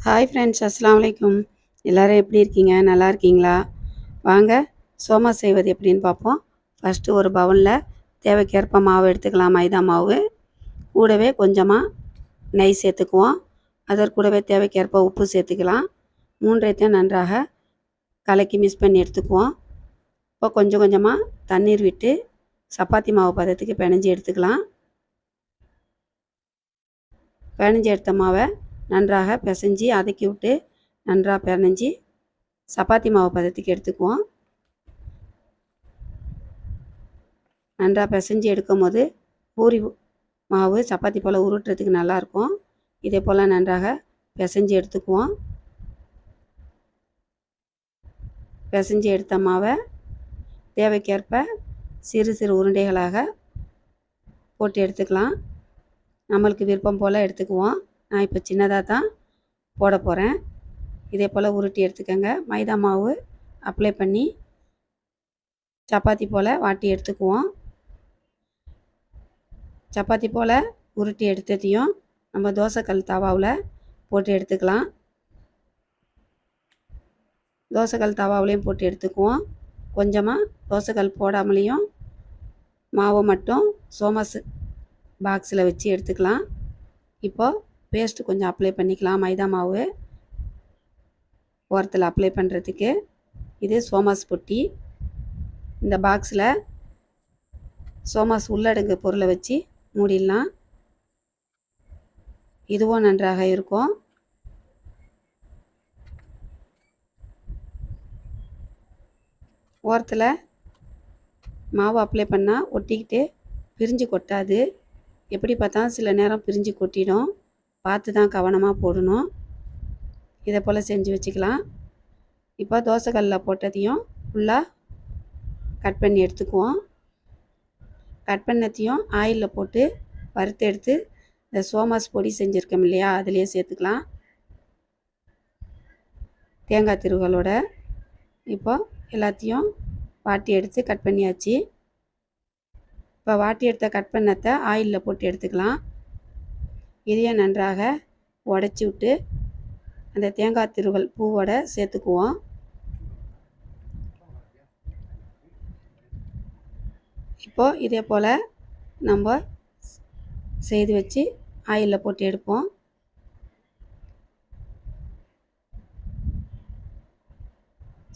Hi friends, அஸ்ஸலாமு அலைக்கும். எல்லோரும் எப்படி இருக்கீங்க? நல்லா இருக்கீங்களா? வாங்க சோமா செய்வது எப்படின்னு பார்ப்போம். ஃபஸ்ட்டு ஒரு பவுலில் தேவைக்கேற்ப மாவு எடுத்துக்கலாம். மைதா மாவு கூடவே கொஞ்சமாக நெய் சேர்த்துக்குவோம். அதற்கூடவே தேவைக்கேற்ப உப்பு சேர்த்துக்கலாம். மூன்றைத்தையும் நன்றாக கலக்கி மிக்ஸ் பண்ணி எடுத்துக்குவோம். இப்போ கொஞ்சம் கொஞ்சமாக தண்ணீர் விட்டு சப்பாத்தி மாவு பதத்துக்கு பிணைஞ்சி எடுத்துக்கலாம். பிணைஞ்சி எடுத்த மாவை நன்றாக பிசைஞ்சி அதக்கி விட்டு நன்றாக பிணைஞ்சி சப்பாத்தி மாவு பதத்துக்கு எடுத்துக்குவோம். நன்றாக பிசைஞ்சி எடுக்கும் போது பூரி மாவு சப்பாத்தி போல் உருட்டுறதுக்கு நல்லாயிருக்கும். இதே போல் நன்றாக பிசைஞ்சி எடுத்துக்குவோம். பிசைஞ்சி எடுத்த மாவை தேவைக்கேற்ப சிறு சிறு உருண்டைகளாக போட்டு எடுத்துக்கலாம். நம்மளுக்கு விருப்பம் போல் எடுத்துக்குவோம். நான் இப்போ சின்னதாக தான் போட போகிறேன். இதே போல் உருட்டி எடுத்துக்கோங்க. மைதா மாவு அப்ளை பண்ணி சப்பாத்தி போல் வாட்டி எடுத்துக்குவோம். சப்பாத்தி போல் உருட்டி எடுத்ததையும் நம்ம தோசைக்கல் தவாவில் போட்டு எடுத்துக்கலாம். தோசைக்கல் தவாவிலையும் போட்டு எடுத்துக்குவோம். கொஞ்சமாக தோசைக்கல் போடாமலேயும் மாவை மட்டும் சோமாஸ் பாக்ஸில் வச்சு எடுத்துக்கலாம். இப்போது பேஸ்ட்டு கொஞ்சம் அப்ளை பண்ணிக்கலாம். மைதா மாவு ஓரத்தில் அப்ளை பண்ணுறதுக்கு. இது சோமாஸ் பொட்டி. இந்த பாக்ஸில் சோமாஸ் உள்ளடங்கு பொருளை வச்சு மூடிடலாம். இதுவும் நன்றாக இருக்கும். ஓரத்தில் மாவு அப்ளை பண்ணால் ஒட்டிக்கிட்டு பிரிஞ்சு கொட்டாது. எப்படி பார்த்தா சில நேரம் பிரிஞ்சு கொட்டிடும். பார்த்து தான் கவனமாக போடணும். இதை போல் செஞ்சு வச்சுக்கலாம். இப்போ தோசைக்கல்லில் போட்டதையும் ஃபுல்லாக கட் பண்ணி எடுத்துக்குவோம். கட் பண்ணத்தையும் ஆயிலில் போட்டு வறுத்து எடுத்து இந்த சோமாஸ் பொடி செஞ்சுருக்கோம் இல்லையா, அதுலேயே சேர்த்துக்கலாம். தேங்காய் திருவகளோட இப்போ எல்லாத்தையும் வாட்டி எடுத்து கட் பண்ணியாச்சு. இப்போ வாட்டி எடுத்த கட் பண்ணத்தை ஆயிலில் போட்டு எடுத்துக்கலாம். இதையும் நன்றாக உடச்சி விட்டு அந்த தேங்காய் திருவல் பூவோட சேர்த்துக்குவோம். இப்போது இதே போல் நம்ம செய்து வச்சு ஆயிலில் போட்டு எடுப்போம்.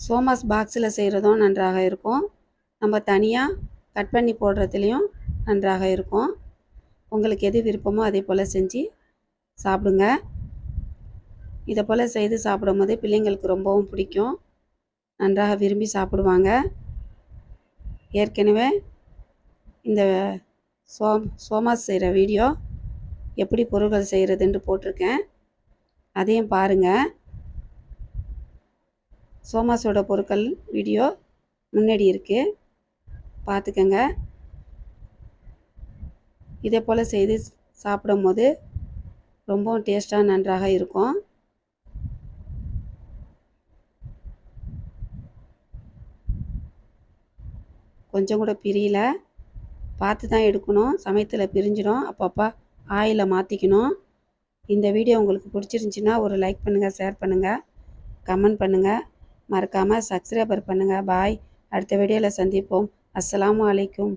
சோமாஸ் பாக்ஸில் செய்கிறதும் நன்றாக இருக்கும். நம்ம தனியாக கட் பண்ணி போடுறதுலையும் நன்றாக இருக்கும். உங்களுக்கு எது விருப்பமோ அதே போல் செஞ்சு சாப்பிடுங்க. இதை போல் செய்து சாப்பிடும் போது பிள்ளைங்களுக்கு ரொம்பவும் பிடிக்கும். நன்றாக விரும்பி சாப்பிடுவாங்க. ஏற்கனவே இந்த சோமாஸ் செய்கிற வீடியோ எப்படி பொருட்கள் செய்கிறதுன்னு போட்டிருக்கேன். அதையும் பாருங்கள். சோமாஸோட பொருட்கள் வீடியோ முன்னாடி இருக்குது, பார்த்துக்கங்க. இதே போல் செய்து சாப்பிடும் போது ரொம்பவும் டேஸ்ட்டாக நன்றாக இருக்கும். கொஞ்சம் கூட பிரியல. பார்த்து தான் எடுக்கணும். சமயத்தில் பிரிஞ்சிடும். அப்பப்போ ஆயிலை மாற்றிக்கணும். இந்த வீடியோ உங்களுக்கு பிடிச்சிருந்துச்சின்னா ஒரு லைக் பண்ணுங்கள், ஷேர் பண்ணுங்கள், கமெண்ட் பண்ணுங்கள். மறக்காமல் சப்ஸ்கிரைபர் பண்ணுங்கள். பாய். அடுத்த வீடியோவில் சந்திப்போம். அஸ்ஸலாமு அலைக்கும்.